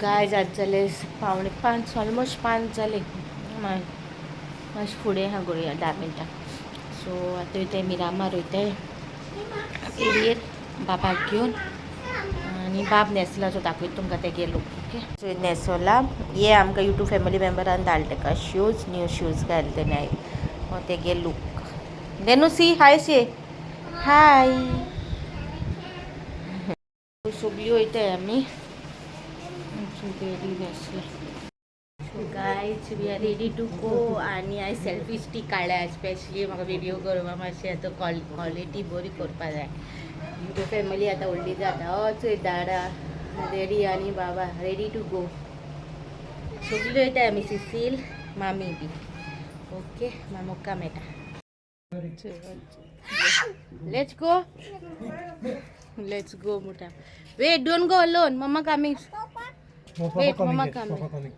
Guys आज जाले 4:45 almost 5 जाले मातशे फुडें हा गळया 10 मिनटां. सो आतां वयताय मिरामार वयताय एरयेर बाबाक घेवन आनी बाब न्हेसला सो दाखयता तुमकां तेगे लूक. ओके सो न्हेसोला हे आमकां यूट्यूब फॅमिली मेंबरान धाडले ताका शूज न्यू शूज घाल तेणे हो तेगे लूक. देनू सी हाय से हाय. सगळी वयताय आमी रेडी न्हेसला. Guys we are ready to go आनी हांवें सेल्फी स्टीक काडल्या स्पेशली म्हाका व्हिडियो करपा मातशें आतां क्वॉलिटी बरी करपा जाय. यूट्यूब फॅमिली आतां व्हडली जाता. चोय दाडा रेडी आनी बाबा रेडी टू गो. सगळी वयताय आमी सिसील मामी बी. ओके मामोका मेटा. लेट्स गो मुटा. Wait don't go alone mamma coming. Wait mamma coming.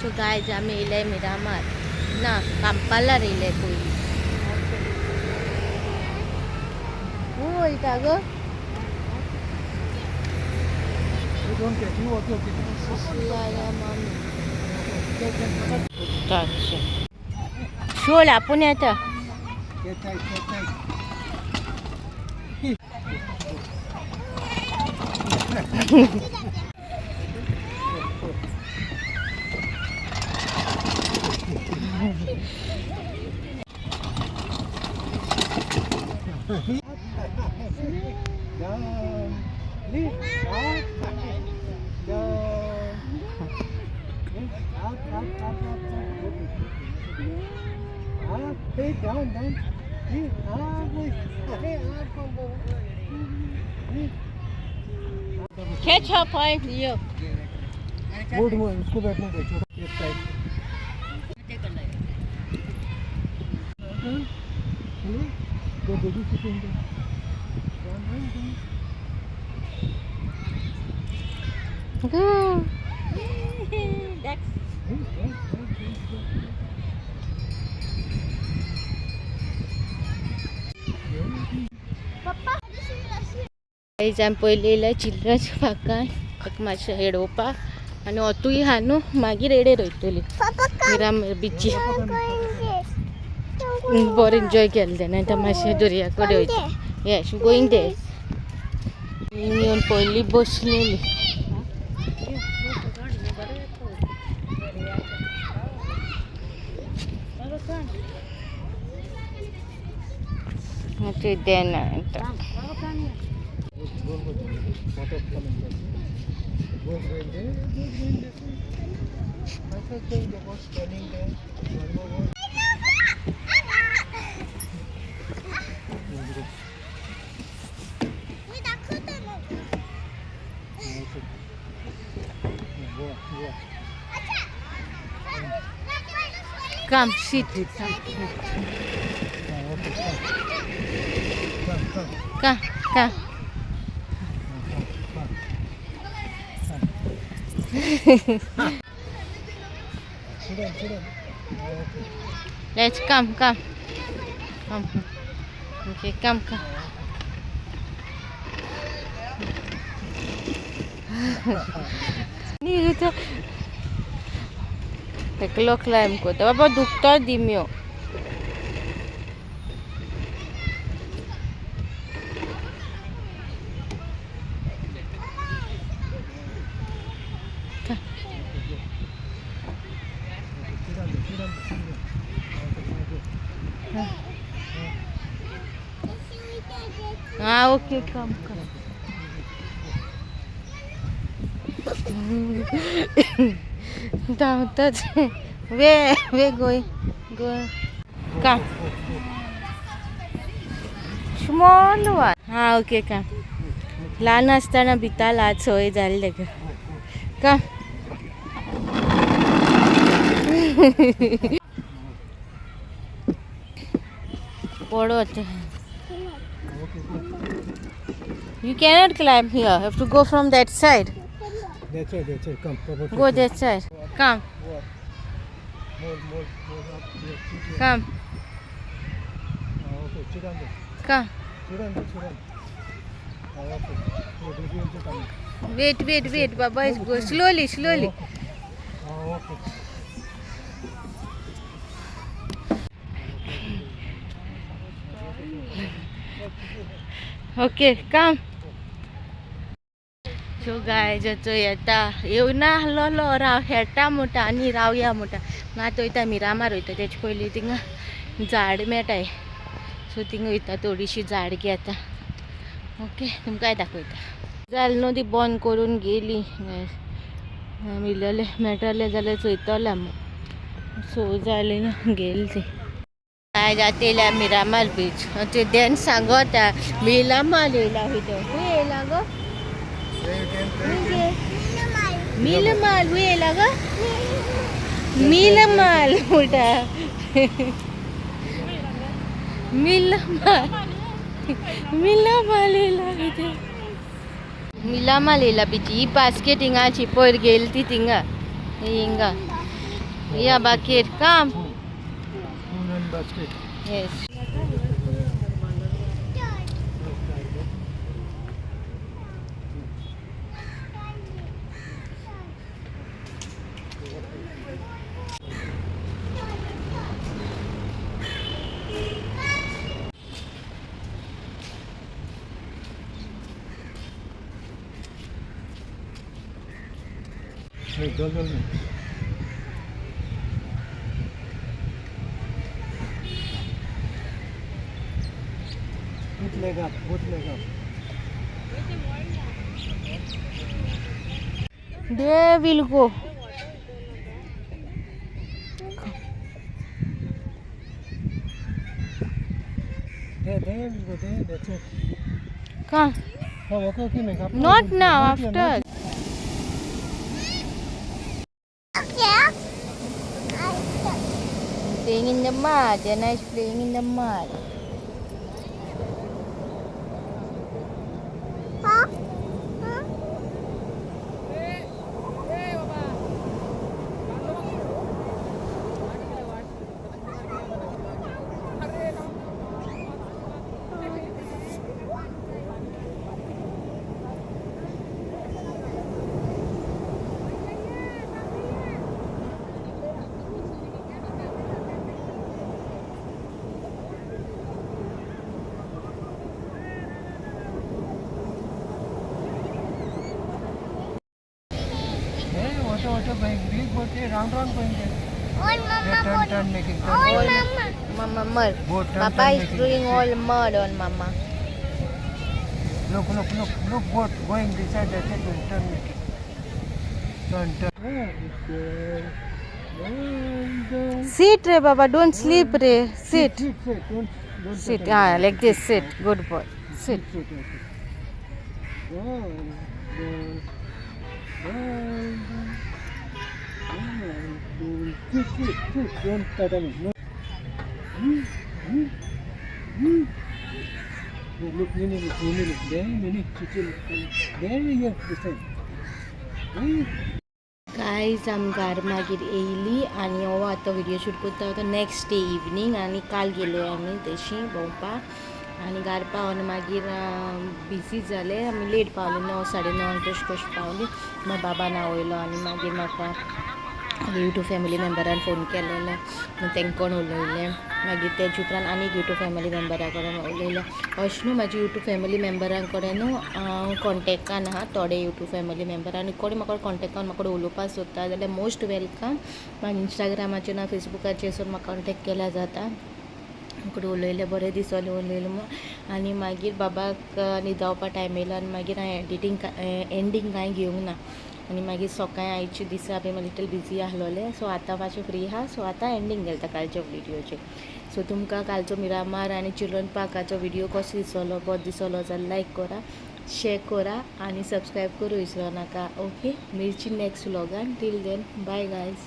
So guys आमी येयले मिरामार ना कांपालार येयले पयलीं. खूब वयता गो. शोल आपूण येता. Catch her point here. Board में उसको बैठने दे छोटा एक टाइप. दो बेबी सिटिंग दे. Go. आमी पयलीं येयल्या चिल्ड्रन्स पार्कान मातशें हेडोवपाक आनी ओतूय हा न्हू मागीर येडेर वयतली मिरामार बिचीर. बरें एन्जॉय केलें तेणें आतां मातशें दर्या कडेन वयता. येस गोईंग दे. येवन पयलीं बसलेली. मातशें देना आतां. Come, sit. Come. Let's come. Okay, come. Ni itu. Teklo climb ko. Tapi doktor dimyo. Okay, come. Down touch. Where going? Go. Come. Small one. Okay, come. ल्हान आसतना भिताला आज सवय जाली ताका. Come. पडत. You cannot climb here. You have to go from that side. That's it. Come. Go that side. Come. More up. Come. Okay, sit down there. Come. Sit down. Okay डीपीएलचं काम wait बाबा slowly okay okay काम so गाय जचो येता येवना आसलोलो राव खेळटा मोठा आनी रावया मोठा आतां वयता मिरामार वयता तेजे पयलीं थिंगा झाड मेळटाय सो थिंगा वयता थोडीशी झाड घेता ओके तुमकांय दाखयता जाल न्हू ती बंद करून गेली मिळले मेळटले जाल्यार चयतले आमी सो जाली ना गेली ती काय जातेल्या मिरामार बीच ते देन सांगता मिरामार येयला वयता खूंय येयला गो मिलमाल हुई लगा मिलमाल मोटा मिलमाल येला बिची ही बास्केट हिंगाची पयर गेली ती थिंगा हिंगा या बाकेट काम बास्केट येस चल उतलेगा They will go. That's it. Come. Oh, okay, make up. Not now, after. Playing in the mud. They're nice playing in the mud. Water going, big boat, round going. Turn making. Mama mud. Boat, Papa is doing all mud on Mama. Look, boat going this side, that side, turn making. Turn. Sit, Re Baba. Don't sleep, Re. Sit. Don't Sit. Ah, like this. Sit. Good boy. Sit. Don't touch me. No. Look, Mini. There, Mini. There, here, this time. Guys आमकां मागीर येयली आनी हो आतां video shoot करता होता next day evening आनी काल गेलो आमी तशी भोंवपाक आनी घार पावन मागीर बिजी जाले आमी लेट पावले 9:30 कशी पावली मागीर बाबा ना वयलो आनी मागीर म्हाका यूट्यूब फॅमिली मेंबरान फोन केलेलो तेंकोण उलयलें मागीर तेजे उपरांत आनी यूट्यूब फॅमिली मेंबरा कडेन उलयलें अशें न्हू म्हाजे यूट्यूब फॅमिली मेंबरां कडेन न्हू हांव कॉन्टेक्टान आहा थोडे यूट्यूब फॅमिली मेंबर आनी कोणी म्हाका कॉन्टेक्टान म्हाका उलोवपाक सोदता जाल्यार मोस्ट वेलकम म्हाका इंस्टाग्रामाचेर ना फेसबुकाचेर सुद्दां म्हाका कॉन्टेक्ट केल्यार जाता कडेन उलयलें बरें दिसलें उलयलें आनी मागीर बाबाक न्हिदवपा टायम येयलो आनी मागीर हांवें एंडींग कांय घेवंक ना आनी मागीर सकाळीं आयचे दिसा हांवें लिटल बिजी आसलोलें सो आतां मातशें फ्री आहा सो आतां एंडींग घालता कालच्या व्हिडियोचेर सो तुमकां कालचो मिरामार आनी चिल्ड्रन पार्काचो व्हिडियो कसो दिसलो बरो दिसलो जाल्यार लायक करा शेअर करा आनी सबस्क्रायब करूं विसरो नाका ओके मेळची नेक्स्ट व्लॉगान टील देन बाय गायज